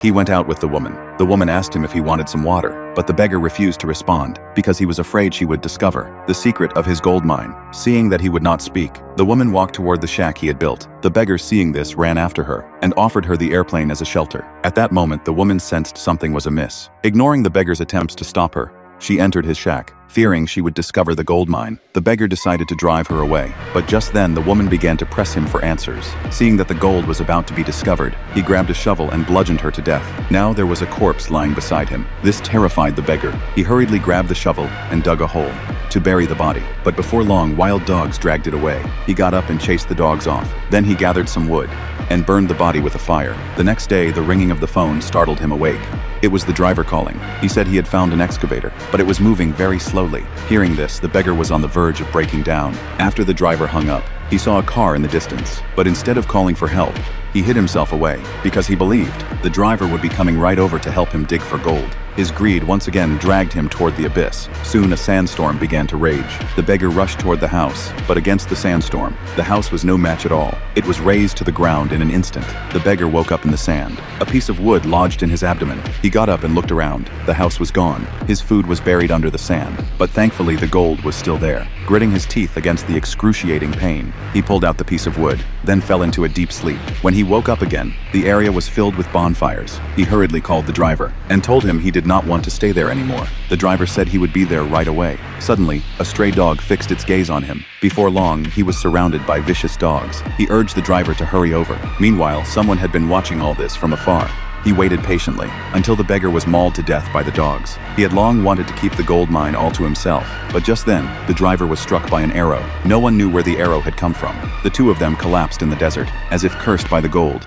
He went out with the woman. The woman asked him if he wanted some water, but the beggar refused to respond because he was afraid she would discover the secret of his gold mine. Seeing that he would not speak, the woman walked toward the shack he had built. The beggar, seeing this, ran after her and offered her the airplane as a shelter. At that moment, the woman sensed something was amiss. Ignoring the beggar's attempts to stop her, she entered his shack. Fearing she would discover the gold mine, the beggar decided to drive her away. But just then, the woman began to press him for answers. Seeing that the gold was about to be discovered, he grabbed a shovel and bludgeoned her to death. Now there was a corpse lying beside him. This terrified the beggar. He hurriedly grabbed the shovel and dug a hole to bury the body. But before long, wild dogs dragged it away. He got up and chased the dogs off. Then he gathered some wood and burned the body with a fire. The next day, the ringing of the phone startled him awake. It was the driver calling. He said he had found an excavator, but it was moving very slowly. Hearing this, the beggar was on the verge of breaking down. After the driver hung up, he saw a car in the distance, but instead of calling for help, he hid himself away because he believed the driver would be coming right over to help him dig for gold. His greed once again dragged him toward the abyss. Soon a sandstorm began to rage. The beggar rushed toward the house, but against the sandstorm, the house was no match at all. It was razed to the ground in an instant. The beggar woke up in the sand. A piece of wood lodged in his abdomen. He got up and looked around. The house was gone. His food was buried under the sand, but thankfully the gold was still there. Gritting his teeth against the excruciating pain, he pulled out the piece of wood, then fell into a deep sleep. When he woke up again, the area was filled with bonfires. He hurriedly called the driver and told him he did not want to stay there anymore. The driver said he would be there right away. Suddenly, a stray dog fixed its gaze on him. Before long, he was surrounded by vicious dogs. He urged the driver to hurry over. Meanwhile, someone had been watching all this from afar. He waited patiently until the beggar was mauled to death by the dogs. He had long wanted to keep the gold mine all to himself, but just then, the driver was struck by an arrow. No one knew where the arrow had come from. The two of them collapsed in the desert, as if cursed by the gold.